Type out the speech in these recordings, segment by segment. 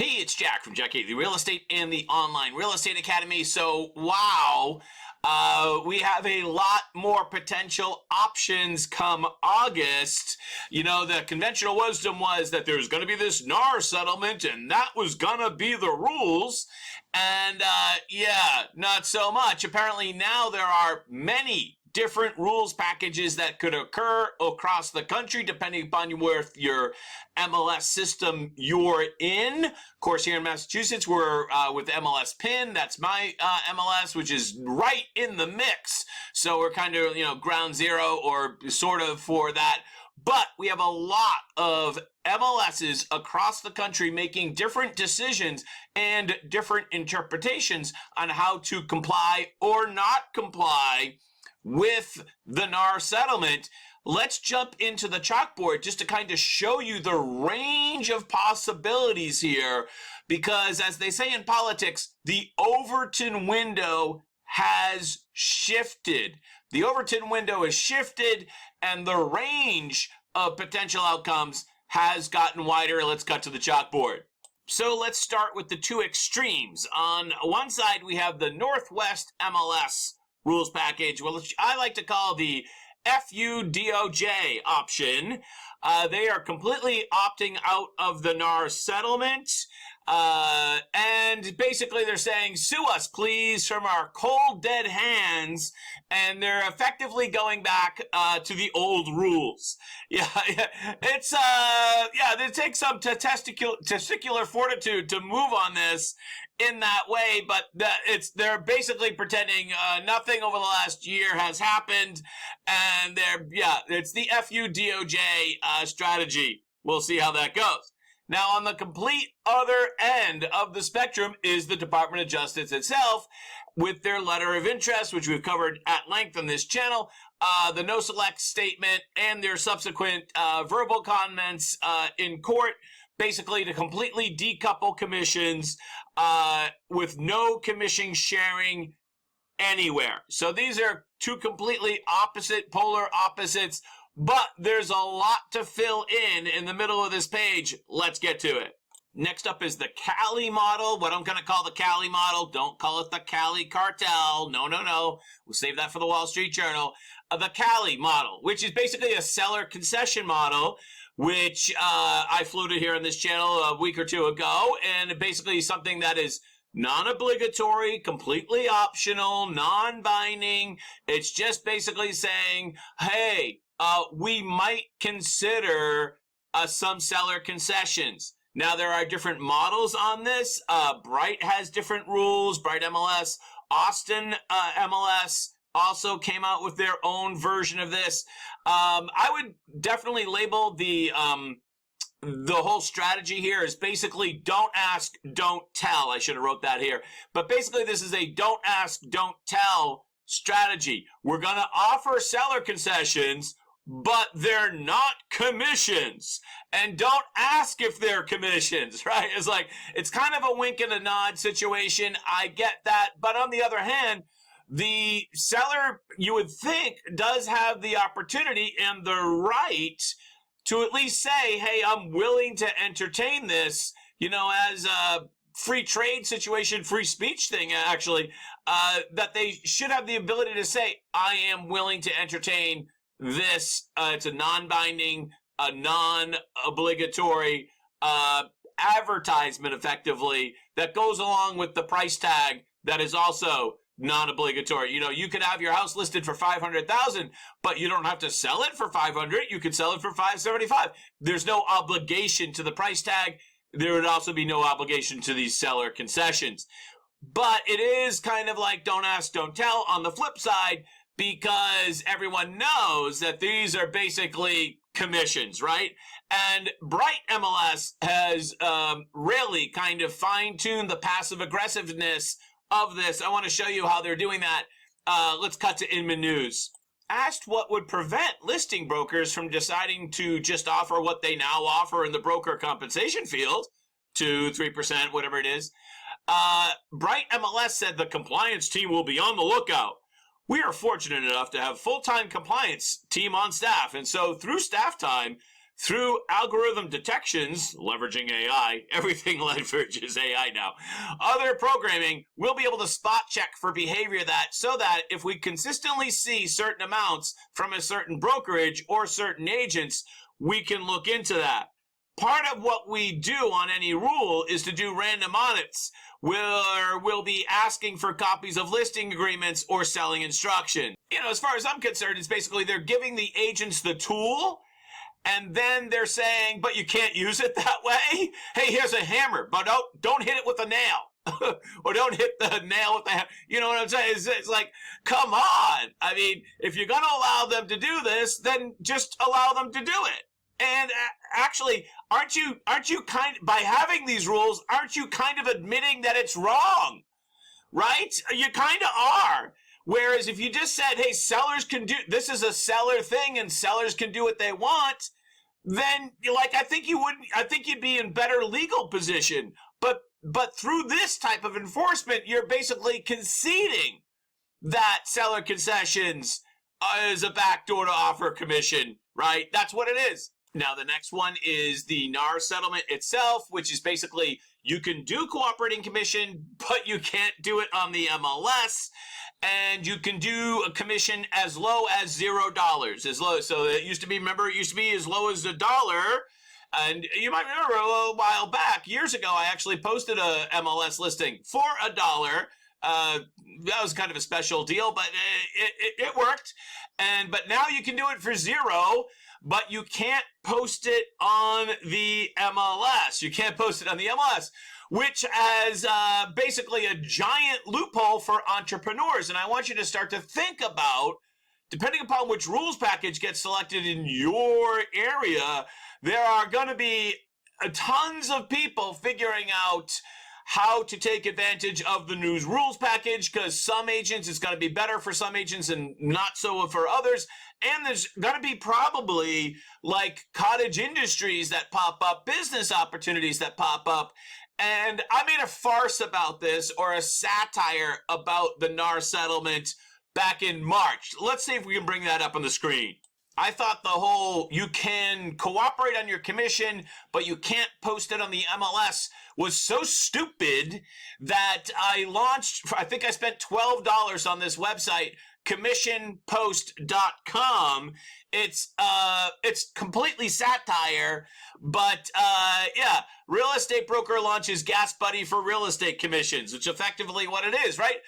Hey, it's Jack from Jack the Real Estate and the Online Real Estate Academy. So, wow, we have a lot more potential options come August. You know, the conventional wisdom was that there's going to be this NAR settlement and that was going to be the rules. And, yeah, not so much. Apparently now there are many different rules packages that could occur across the country depending upon where your MLS system you're in. Of course, here in Massachusetts, we're with MLS PIN. That's my MLS, which is right in the mix. So we're kind of, ground zero or sort of for that. But we have a lot of MLSs across the country making different decisions and different interpretations on how to comply or not comply with the NAR settlement. Let's jump into the chalkboard just to kind of show you the range of possibilities here, because as they say in politics, the Overton window has shifted. The Overton window has shifted and the range of potential outcomes has gotten wider. Let's cut to the chalkboard. So let's start with the two extremes. On one side, we have the Northwest MLS rules package, which I like to call the FUDOJ option. They are completely opting out of the NAR settlement. And basically they're saying, sue us, please, from our cold, dead hands. And they're effectively going back to the old rules. Yeah, it's, it takes some testicular fortitude to move on this in that way, but they're basically pretending nothing over the last year has happened, and it's the FUDOJ strategy. We'll see how that goes. Now, on the complete other end of the spectrum is the Department of Justice itself, with their letter of interest, which we've covered at length on this channel, the no select statement, and their subsequent verbal comments in court, basically to completely decouple commissions with no commission sharing anywhere. So these are two completely polar opposites, but there's a lot to fill in the middle of this page. Let's get to it. Next up is the Cali model, what I'm going to call the Cali model. Don't call it the Cali cartel. No. We'll save that for the Wall Street Journal. The Cali model, which is basically a seller concession model, which I floated here on this channel a week or two ago, and basically something that is non-obligatory, completely optional, non-binding. It's just basically saying, hey, we might consider some seller concessions. Now, there are different models on this. Bright has different rules, Bright MLS. Austin MLS also came out with their own version of this. I would definitely label the whole strategy here is basically don't ask, don't tell. I should have wrote that here. But basically, this is a don't ask, don't tell strategy. We're going to offer seller concessions, but they're not commissions. And don't ask if they're commissions, right? It's kind of a wink and a nod situation. I get that. But on the other hand, the seller, you would think, does have the opportunity and the right to at least say, hey, I'm willing to entertain this, as a free trade situation, free speech thing, actually, that they should have the ability to say, I am willing to entertain this. It's a non-binding, a non-obligatory advertisement, effectively, that goes along with the price tag that is also non-obligatory. You could have your house listed for $500,000, but you don't have to sell it for $500,000. You could sell it for $575,000. There's no obligation to the price tag. There would also be no obligation to these seller concessions. But it is kind of like don't ask, don't tell on the flip side, because everyone knows that these are basically commissions, right? And Bright MLS has really kind of fine-tuned the passive aggressiveness of this. I want to show you how they're doing that. Let's cut to Inman News. Asked what would prevent listing brokers from deciding to just offer what they now offer in the broker compensation field, 2-3%, whatever it is. Bright MLS said the compliance team will be on the lookout. We are fortunate enough to have full-time compliance team on staff, and so through staff time, through algorithm detections, leveraging AI, everything leverages AI now, other programming, we'll be able to spot check for behavior so that if we consistently see certain amounts from a certain brokerage or certain agents, we can look into that. Part of what we do on any rule is to do random audits where we'll be asking for copies of listing agreements or selling instruction. As far as I'm concerned, it's basically they're giving the agents the tool, and then they're saying, but you can't use it that way. Hey, here's a hammer, but don't hit it with a nail. Or don't hit the nail with the hammer. You know what I'm saying? It's like, come on. I mean, if you're going to allow them to do this, then just allow them to do it. And actually, aren't you by having these rules, aren't you kind of admitting that it's wrong? Right? You kind of are. Whereas if you just said, hey, sellers can do, this is a seller thing and sellers can do what they want, then I think you'd be in better legal position. But through this type of enforcement, you're basically conceding that seller concessions is a backdoor to offer commission, right? That's what it is. Now, the next one is the NAR settlement itself, which is basically you can do cooperating commission, but you can't do it on the MLS. And you can do a commission as low as $0. So it used to be as low as $1. And you might remember a little while back, years ago, I actually posted a MLS listing for $1. That was kind of a special deal, but it worked. But now you can do it for $0. But you can't post it on the MLS. You can't post it on the MLS, which has basically a giant loophole for entrepreneurs. And I want you to start to think about, depending upon which rules package gets selected in your area, there are going to be tons of people figuring out how to take advantage of the new rules package, because some agents, it's going to be better for some agents and not so for others. And there's going to be probably like cottage industries that pop up, business opportunities that pop up. And I made a farce about this, or a satire about the NAR settlement back in March. Let's see if we can bring that up on the screen. I thought the whole you can cooperate on your commission, but you can't post it on the MLS was so stupid that I launched, I think I spent $12 on this website, commissionpost.com. It's completely satire, but yeah, real estate broker launches Gas Buddy for real estate commissions, which effectively what it is, right?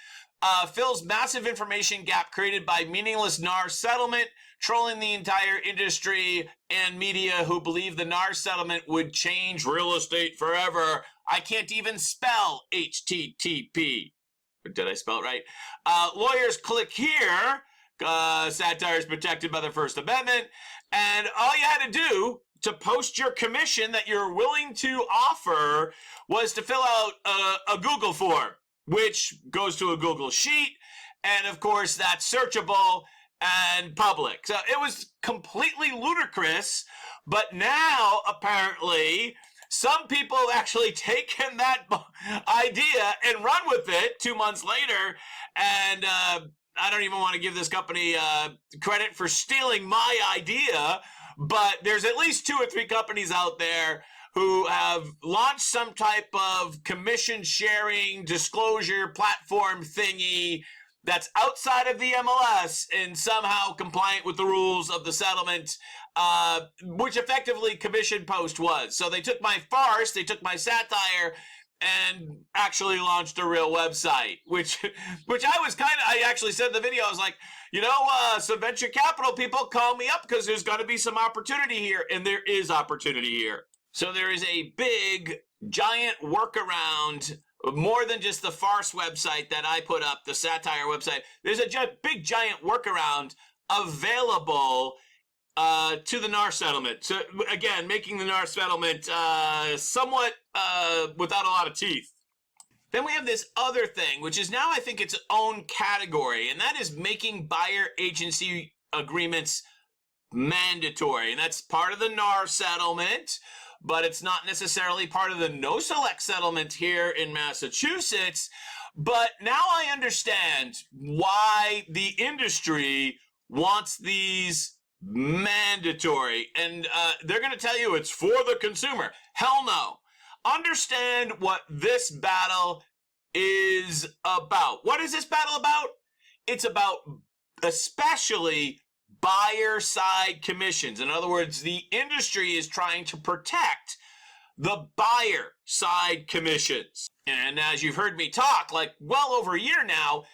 Fills massive information gap created by meaningless NAR settlement, trolling the entire industry and media who believe the NAR settlement would change real estate forever. I can't even spell HTTP. Did I spell it right? Lawyers click here. Satire is protected by the First Amendment. And all you had to do to post your commission that you're willing to offer was to fill out a Google form, which goes to a Google sheet. And of course, that's searchable and public. So it was completely ludicrous. But now, apparently, some people have actually taken that idea and run with it 2 months later. And I don't even want to give this company credit for stealing my idea, but there's at least 2 or 3 companies out there who have launched some type of commission sharing disclosure platform thingy that's outside of the MLS and somehow compliant with the rules of the settlement, which effectively Commission Post was. So they took my farce, they took my satire, and actually launched a real website, which I actually said in the video, I was like, some venture capital people call me up because there's going to be some opportunity here, and there is opportunity here. So there is a big, giant workaround, more than just the farce website that I put up, the satire website. There's a big, giant workaround available to the NAR settlement. So again, making the NAR settlement somewhat without a lot of teeth. Then we have this other thing, which is now I think its own category, and that is making buyer agency agreements mandatory. And that's part of the NAR settlement, but it's not necessarily part of the no select settlement here in Massachusetts. But now I understand why the industry wants these mandatory. And they're going to tell you it's for the consumer. Hell no. Understand what this battle is about. What is this battle about? It's about especially buyer side commissions. In other words, the industry is trying to protect the buyer side commissions. And as you've heard me talk like well over a year now,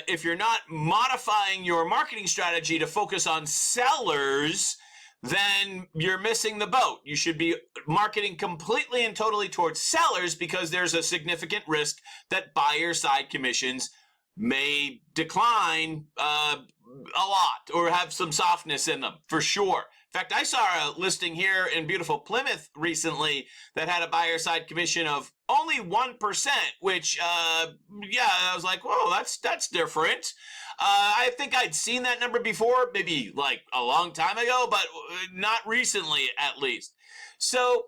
if you're not modifying your marketing strategy to focus on sellers, then you're missing the boat. You should be marketing completely and totally towards sellers because there's a significant risk that buyer side commissions may decline a lot or have some softness in them, for sure. In fact, I saw a listing here in beautiful Plymouth recently that had a buyer side commission of only 1%, which, yeah, I was like, whoa, that's different. I think I'd seen that number before, maybe like a long time ago, but not recently at least. So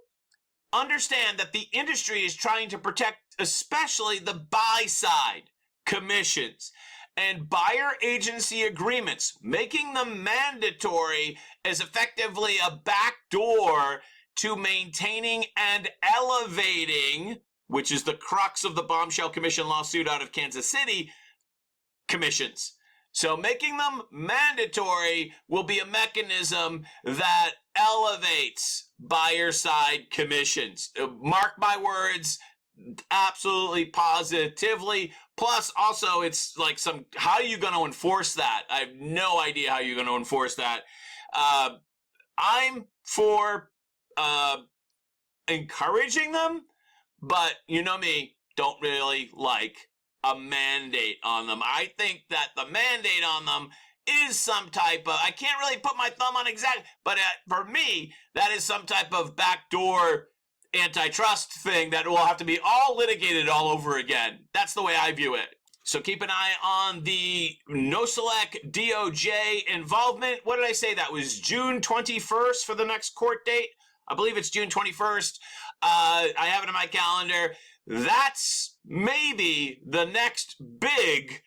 understand that the industry is trying to protect especially the buy side commissions. And buyer agency agreements, making them mandatory, is effectively a backdoor to maintaining and elevating, which is the crux of the bombshell commission lawsuit out of Kansas City, commissions. So making them mandatory will be a mechanism that elevates buyer side commissions. Mark my words, absolutely positively. Plus, also, it's like how are you going to enforce that? I have no idea how you're going to enforce that. I'm for encouraging them, but you know me, don't really like a mandate on them. I think that the mandate on them is some type of, I can't really put my thumb on exact, but for me, that is some type of backdoor antitrust thing that will have to be all litigated all over again. That's the way I view it. So keep an eye on the NOSELEC DOJ involvement. What did I say? That was June 21st for the next court date. I believe it's June 21st. I have it in my calendar. That's maybe the next big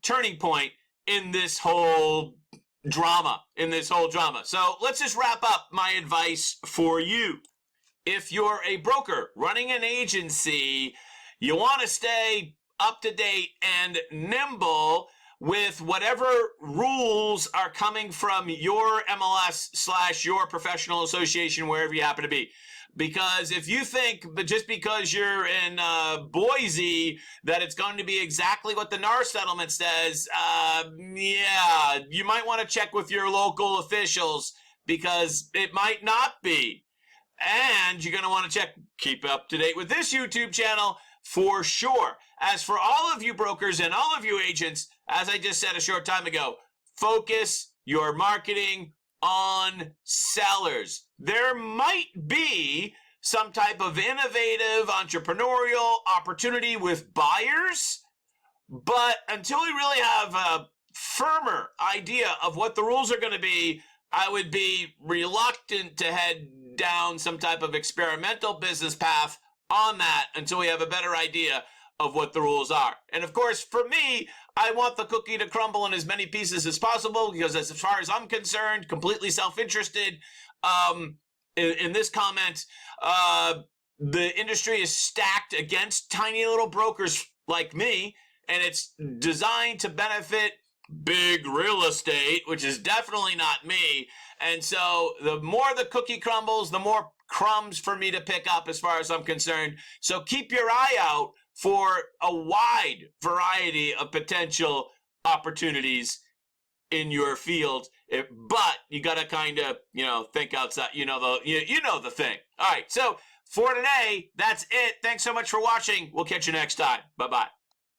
turning point in this whole drama. So let's just wrap up my advice for you. If you're a broker running an agency, you want to stay up to date and nimble with whatever rules are coming from your MLS / your professional association, wherever you happen to be. Because if you think just because you're in Boise that it's going to be exactly what the NAR settlement says, yeah, you might want to check with your local officials because it might not be. And you're going to want to keep up to date with this YouTube channel for sure. As for all of you brokers and all of you agents, as I just said a short time ago, focus your marketing on sellers. There might be some type of innovative entrepreneurial opportunity with buyers, but until we really have a firmer idea of what the rules are going to be, I would be reluctant to head down some type of experimental business path on that until we have a better idea of what the rules are. And of course, for me, I want the cookie to crumble in as many pieces as possible because as far as I'm concerned, completely self-interested in this comment, the industry is stacked against tiny little brokers like me, and it's designed to benefit big real estate, which is definitely not me. And so the more the cookie crumbles, the more crumbs for me to pick up as far as I'm concerned. So keep your eye out for a wide variety of potential opportunities in your field. But you got to kind of, think outside, you know the thing. All right. So for today, that's it. Thanks so much for watching. We'll catch you next time. Bye-bye.